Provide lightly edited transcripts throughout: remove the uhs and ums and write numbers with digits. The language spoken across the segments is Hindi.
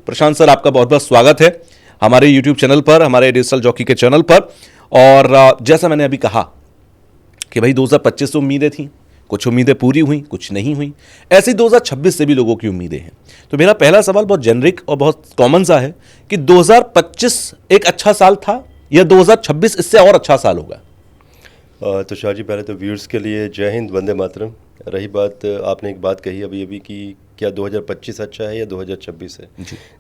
प्रशांत सर, आपका बहुत बहुत स्वागत है हमारे YouTube चैनल पर, हमारे डिजिटल जॉकी के चैनल पर। और जैसा मैंने अभी कहा कि भाई 2025 से उम्मीदें थी, कुछ उम्मीदें पूरी हुई, कुछ नहीं हुई। ऐसे ही 2026 से भी लोगों की उम्मीदें हैं। तो मेरा पहला सवाल बहुत जेनरिक और बहुत कॉमन सा है कि 2025 एक अच्छा साल था या 2026 इससे और अच्छा साल होगा? तुषार जी, पहले तो व्यूअर्स के लिए जय हिंद, वंदे मातरम। रही बात, आपने एक बात कही अभी कि क्या 2025 अच्छा है या 2026 है।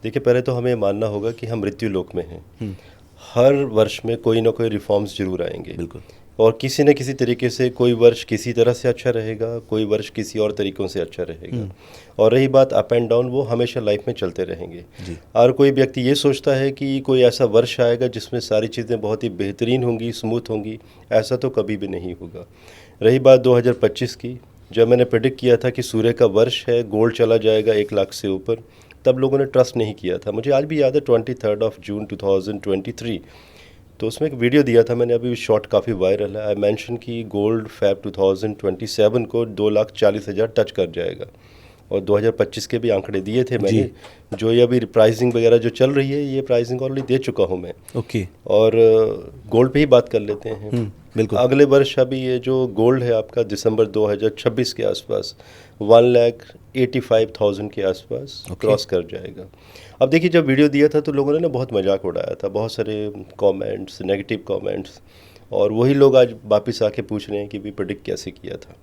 देखिए, पहले तो हमें मानना होगा कि हम मृत्यु लोक में हैं। हर वर्ष में कोई ना कोई रिफॉर्म्स जरूर आएंगे, बिल्कुल। और किसी न किसी तरीके से कोई वर्ष किसी तरह से अच्छा रहेगा, कोई वर्ष किसी और तरीक़ों से अच्छा रहेगा। और रही बात अप एंड डाउन, वो हमेशा लाइफ में चलते रहेंगे। और कोई व्यक्ति ये सोचता है कि कोई ऐसा वर्ष आएगा जिसमें सारी चीज़ें बहुत ही बेहतरीन होंगी, स्मूथ होंगी, ऐसा तो कभी भी नहीं होगा। रही बात 2025 की, जब मैंने प्रेडिक्ट किया था कि सूर्य का वर्ष है, गोल्ड चला जाएगा 1 लाख से ऊपर, तब लोगों ने ट्रस्ट नहीं किया था। मुझे आज भी याद है 23 जून 2023, तो उसमें एक वीडियो दिया था मैंने, अभी शॉर्ट काफ़ी वायरल है। आई मेंशन कि गोल्ड फैब 2027 को 2,40,000 टच कर जाएगा, और 2025 के भी आंकड़े दिए थे मैंने। जो ये अभी प्राइसिंग वगैरह जो चल रही है, ये प्राइसिंग ऑलरेडी दे चुका हूँ मैं। ओके। और गोल्ड पे ही बात कर लेते हैं। बिल्कुल। अगले वर्ष अभी ये जो गोल्ड है आपका दिसंबर 2026 के आसपास 1,85,000 के आसपास क्रॉस कर जाएगा। अब देखिए, जब वीडियो दिया था तो लोगों ने ना बहुत मजाक उड़ाया था, बहुत सारे कमेंट्स, नेगेटिव कमेंट्स, और वही लोग आज वापस आके पूछ रहे हैं कि भी प्रेडिक्ट कैसे किया था।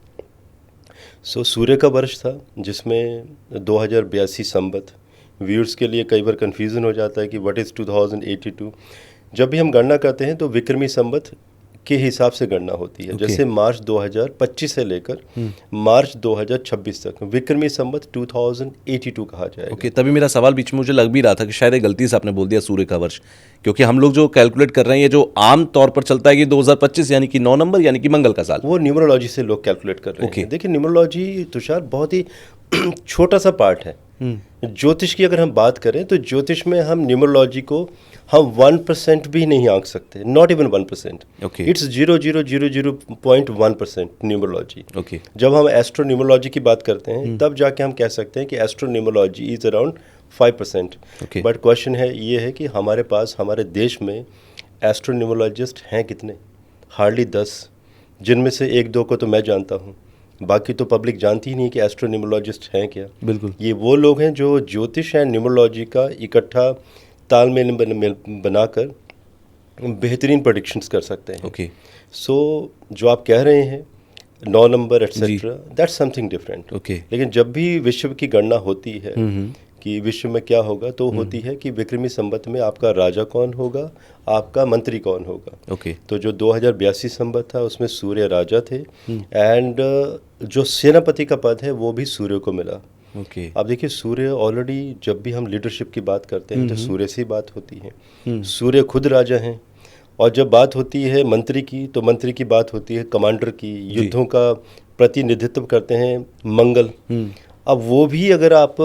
सूर्य का वर्ष था जिसमें 2082 संवत। व्यूअर्स के लिए कई बार कन्फ्यूज़न हो जाता है कि व्हाट इज़ 2082। जब भी हम गणना करते हैं तो विक्रमी संवत के हिसाब से गणना होती है। जैसे मार्च 2025 से लेकर मार्च 2026 तक विक्रमी संवत 2082 कहा जाएगा। ओके, तभी मेरा सवाल बीच में मुझे लग भी रहा था कि शायद एक गलती से आपने बोल दिया सूर्य का वर्ष, क्योंकि हम लोग जो कैलकुलेट कर रहे हैं, ये जो आम तौर पर चलता है कि 2025 यानी कि 9 नंबर यानी कि मंगल का साल, वो न्यूमरोलॉजी से लोग कैलकुलेट कर रहे हैं। देखिए, न्यूमरोलॉजी तुषार बहुत ही छोटा सा पार्ट है। ज्योतिष की अगर हम बात करें तो ज्योतिष में हम न्यूमरोलॉजी को हम 1% भी नहीं आंक सकते, नॉट इवन 1%। It's 0.000.1% numerology. जब हम एस्ट्रो न्यूमरोलॉजी की बात करते हैं तब जाके हम कह सकते हैं कि astro numerology is around 5%। But question है ये है कि हमारे पास, हमारे देश में एस्ट्रो न्यूमरोलॉजिस्ट हैं कितने? हार्डली 10, जिनमें से 1-2 को तो मैं जानता हूँ, बाकी तो पब्लिक जानती ही नहीं कि एस्ट्रो न्यूमरोलॉजिस्ट हैं क्या। बिल्कुल, ये वो लोग हैं जो ज्योतिष एंड न्यूमरोलॉजी का इकट्ठा तालमेल बनाकर बेहतरीन प्रेडिक्शंस कर सकते हैं। सो जो आप कह रहे हैं 9 number etcetera, that's something different. लेकिन जब भी विश्व की गणना होती है कि विश्व में क्या होगा, तो होती है कि विक्रमी संवत में आपका राजा कौन होगा, आपका मंत्री कौन होगा। तो जो 2082 संवत था उसमें सूर्य राजा थे, एंड जो सेनापति का पद है वो भी सूर्य को मिला। अब देखिए, सूर्य ऑलरेडी, जब भी हम लीडरशिप की बात करते हैं तो सूर्य से ही बात होती है। सूर्य खुद राजा हैं, और जब बात होती है मंत्री की तो मंत्री की बात होती है कमांडर की, युद्धों का प्रतिनिधित्व करते हैं मंगल। अब वो भी अगर आप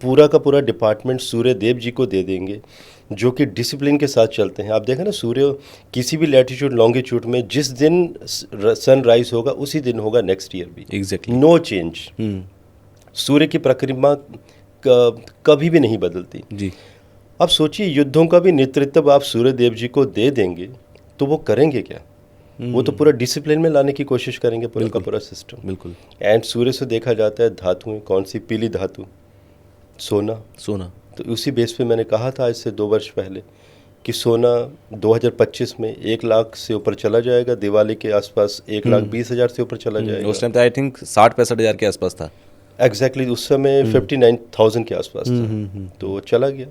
पूरा का पूरा डिपार्टमेंट सूर्य देव जी को दे देंगे, जो कि डिसिप्लिन के साथ चलते हैं। आप देखें ना, सूर्य किसी भी लैटिट्यूड लॉन्गिट्यूड में जिस दिन सनराइज होगा उसी दिन होगा नेक्स्ट ईयर भी। Exactly, no change. सूर्य की प्रक्रिया कभी भी नहीं बदलती जी। अब सोचिए, युद्धों का भी नेतृत्व आप सूर्य देव जी को दे देंगे तो वो करेंगे क्या? वो तो पूरा डिसिप्लिन में लाने की कोशिश करेंगे, पूरा का पूरा सिस्टम। बिल्कुल। एंड सूर्य से देखा जाता है धातुएं, कौन सी? पीली धातु, सोना। तो उसी बेस पे मैंने कहा था आज से 2 वर्ष पहले कि सोना 2025 में 1 लाख से ऊपर चला जाएगा, दिवाली के आसपास 1,20,000 से ऊपर चला जाएगा। उस टाइम तो आई थिंक 60-65 हज़ार के आसपास था। एग्जैक्टली, उस समय 59,000 के आसपास था। तो चला गया,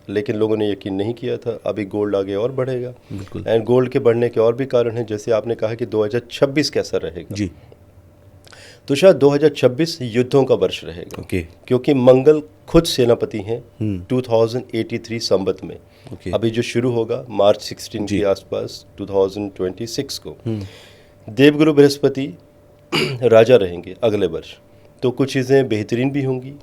लेकिन लोगों ने यकीन नहीं किया था। अभी गोल्ड आगे और बढ़ेगा। एंड गोल्ड के बढ़ने के और भी कारण हैं, जैसे आपने कहा कि 2026 कैसा रहेगा जी। तो शायद 2026 युद्धों का वर्ष रहेगा। क्योंकि मंगल खुद सेनापति हैं 2083 संवत में। अभी जो शुरू होगा मार्च 16 के आसपास 2026 को, देवगुरु बृहस्पति राजा रहेंगे अगले वर्ष। तो कुछ चीज़ें बेहतरीन भी होंगी,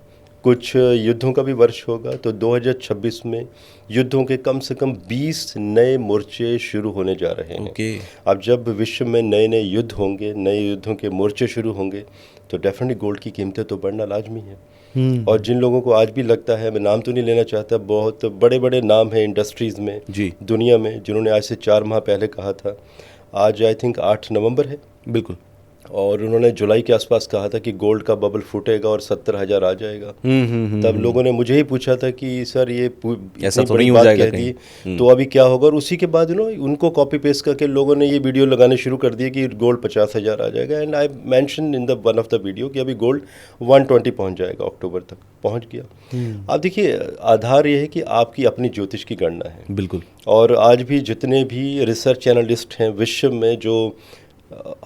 कुछ युद्धों का भी वर्ष होगा। तो 2026 में युद्धों के कम से कम 20 नए मोर्चे शुरू होने जा रहे हैं। अब जब विश्व में नए नए युद्ध होंगे, नए युद्धों के मोर्चे शुरू होंगे, तो डेफिनेटली गोल्ड की कीमतें तो बढ़ना लाजमी है। और जिन लोगों को आज भी लगता है, मैं नाम तो नहीं लेना चाहता, बहुत बड़े बड़े नाम हैं इंडस्ट्रीज़ में जी दुनिया में, जिन्होंने आज से 4 माह पहले कहा था, आज आई थिंक 8 नवंबर है, बिल्कुल, और उन्होंने जुलाई के आसपास कहा था कि गोल्ड का बबल फूटेगा और 70,000 आ जाएगा। तब लोगों ने मुझे ही पूछा था कि सर ये ऐसा इतनी तो बड़ी नहीं हो बात जाएगा कह दी, तो अभी क्या होगा। और उसी के बाद उनको कॉपी पेस्ट करके लोगों ने ये वीडियो लगाने शुरू कर दिए कि गोल्ड 50,000 आ जाएगा। And I mention in the one of the video कि अभी गोल्ड 120 पहुंच जाएगा, अक्टूबर तक पहुंच गया। अब देखिए, आधार ये है कि आपकी अपनी ज्योतिष की गणना है। बिल्कुल। और आज भी जितने भी रिसर्च एनालिस्ट हैं विश्व में जो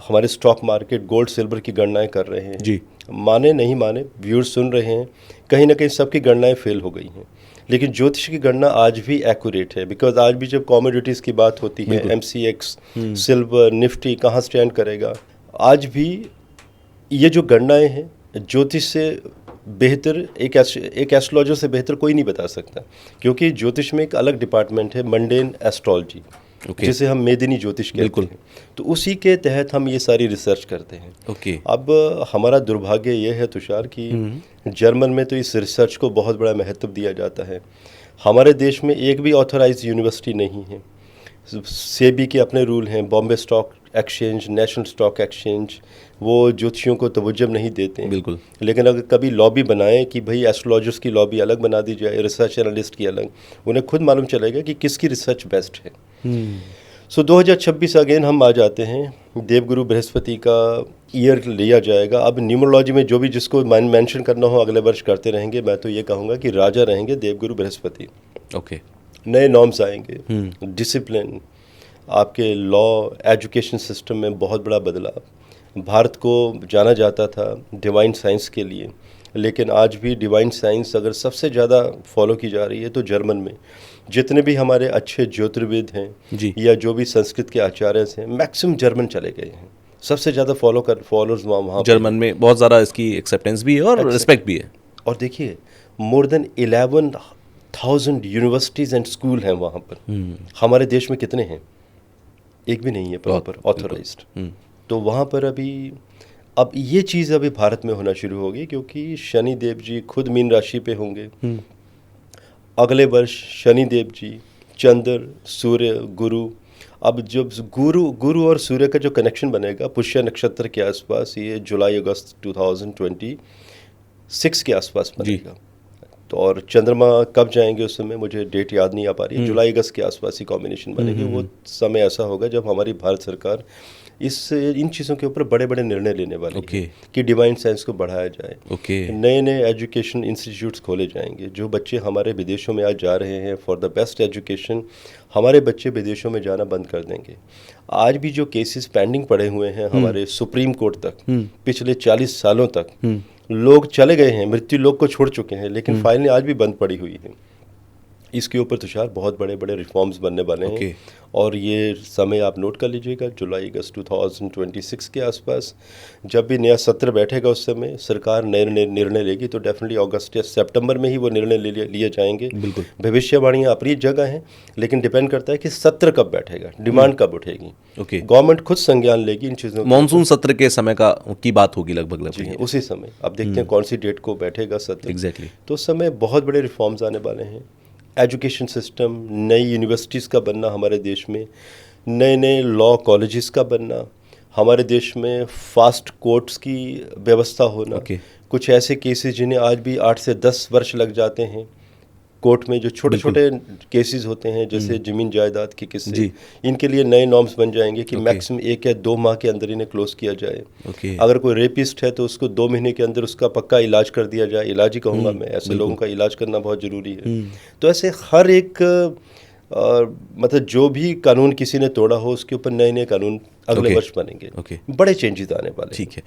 हमारे स्टॉक मार्केट गोल्ड सिल्वर की गणनाएं कर रहे हैं जी, माने नहीं माने, व्यूअर्स सुन रहे हैं, कहीं ना कहीं सबकी गणनाएं फेल हो गई हैं। लेकिन ज्योतिष की गणना आज भी एक्यूरेट है, बिकॉज आज भी जब कमोडिटीज़ की बात होती है, MCX, सिल्वर, निफ्टी कहाँ स्टैंड करेगा, आज भी ये जो गणनाएं हैं ज्योतिष से बेहतर, एक एस्ट्रोलॉजर से बेहतर कोई नहीं बता सकता, क्योंकि ज्योतिष में एक अलग डिपार्टमेंट है, मंडेन एस्ट्रोलॉजी, जिसे हम मेदिनी ज्योतिष कहते हैं। तो उसी के तहत हम ये सारी रिसर्च करते हैं। अब हमारा दुर्भाग्य ये है तुषार कि जर्मन में तो इस रिसर्च को बहुत बड़ा महत्व दिया जाता है। हमारे देश में एक भी ऑथराइज यूनिवर्सिटी नहीं है। सेबी के अपने रूल हैं, Bombay stock exchange, national stock exchange, वो ज्योतिषियों को तवज्जो नहीं देते हैं। बिल्कुल। लेकिन अगर कभी लॉबी बनाएं कि भाई एस्ट्रोलॉजर्स की लॉबी अलग बना दी जाए, रिसर्च एनालिस्ट की अलग, उन्हें खुद मालूम चलेगा कि किसकी रिसर्च बेस्ट है। सो 2026 अगेन हम आ जाते हैं, देवगुरु बृहस्पति का ईयर लिया जाएगा। अब न्यूमरोलॉजी में जो भी जिसको मेंशन करना हो अगले वर्ष करते रहेंगे। मैं तो ये कहूँगा कि राजा रहेंगे देवगुरु बृहस्पति। ओके। नए नॉर्म्स आएंगे, डिसिप्लिन, आपके लॉ, एजुकेशन सिस्टम में बहुत बड़ा बदलाव। भारत को जाना जाता था डिवाइन साइंस के लिए, लेकिन आज भी डिवाइन साइंस अगर सबसे ज़्यादा फॉलो की जा रही है तो जर्मन में जितने भी हमारे अच्छे ज्योतिर्विद हैं या जो भी संस्कृत के आचार्य हैं, मैक्सिमम जर्मन चले गए हैं। सबसे ज़्यादा फॉलोअर्स वहाँ जर्मन में बहुत ज़्यादा इसकी एक्सेप्टेंस भी है और रिस्पेक्ट भी है। और देखिए, more than 11,000 universities and school हैं वहाँ पर। हमारे देश में कितने हैं? एक भी नहीं है प्रॉपर ऑथराइज्ड। तो वहाँ पर अब ये चीज़ अभी भारत में होना शुरू होगी, क्योंकि शनि देव जी खुद मीन राशि पे होंगे। अगले वर्ष शनि देव जी, चंद्र, सूर्य, गुरु। अब जब गुरु और सूर्य का जो कनेक्शन बनेगा पुष्य नक्षत्र के आसपास, ये जुलाई अगस्त 2026 के आसपास बनेगा। तो और चंद्रमा कब जाएंगे उस समय मुझे डेट याद नहीं आ पा रही है, जुलाई अगस्त के आसपास ही कॉम्बिनेशन बनेगी। वो समय ऐसा होगा जब हमारी भारत सरकार इन चीज़ों के ऊपर बड़े बड़े निर्णय लेने वाली है कि डिवाइन साइंस को बढ़ाया जाए। नए नए एजुकेशन इंस्टीट्यूट्स खोले जाएंगे। जो बच्चे हमारे विदेशों में आज जा रहे हैं फॉर द बेस्ट एजुकेशन, हमारे बच्चे विदेशों में जाना बंद कर देंगे। आज भी जो केसेस पेंडिंग पड़े हुए हैं हमारे सुप्रीम कोर्ट तक, पिछले 40 सालों तक लोग चले गए हैं, मृत्यु लोग को छोड़ चुके हैं, लेकिन फाइलें आज भी बंद पड़ी हुई हैं। इसके ऊपर तुषार बहुत बड़े बड़े रिफॉर्म्स बनने वाले हैं। और ये समय आप नोट कर लीजिएगा, जुलाई अगस्त 2026 के आसपास जब भी नया सत्र बैठेगा उस समय सरकार नए निर्णय लेगी। तो डेफिनेटली अगस्त या सितंबर में ही वो निर्णय लिए जाएंगे। बिल्कुल। भविष्यवाणियाँ अपनी जगह हैं, लेकिन डिपेंड करता है कि सत्र कब बैठेगा, डिमांड कब उठेगी। गवर्नमेंट खुद संज्ञान लेगी इन चीज़ों। मानसून सत्र के समय की बात होगी लगभग उसी समय। अब देखते हैं कौन सी डेट को बैठेगा सत्र। एग्जैक्टली। तो उस समय बहुत बड़े रिफॉर्म्स आने वाले हैं। एजुकेशन सिस्टम, नई यूनिवर्सिटीज़ का बनना हमारे देश में, नए नए लॉ कॉलेजेस का बनना, हमारे देश में फास्ट कोर्ट्स की व्यवस्था होना। कुछ ऐसे केसेस जिन्हें आज भी 8 से 10 वर्ष लग जाते हैं कोर्ट में, जो छोटे छोटे केसेस होते हैं जैसे ज़मीन जायदाद के किस्से, इनके लिए नए नॉर्म्स बन जाएंगे कि मैक्सिमम 1 या 2 माह के अंदर इन्हें क्लोज किया जाए। अगर कोई रेपिस्ट है तो उसको 2 महीने के अंदर उसका पक्का इलाज कर दिया जाए। इलाज ही कहूँगा मैं, ऐसे लोगों का इलाज करना बहुत ज़रूरी है। तो ऐसे हर एक मतलब जो भी कानून किसी ने तोड़ा हो उसके ऊपर नए नए कानून अगले वर्ष बनेंगे। बड़े चेंजेस आने वाले। ठीक है।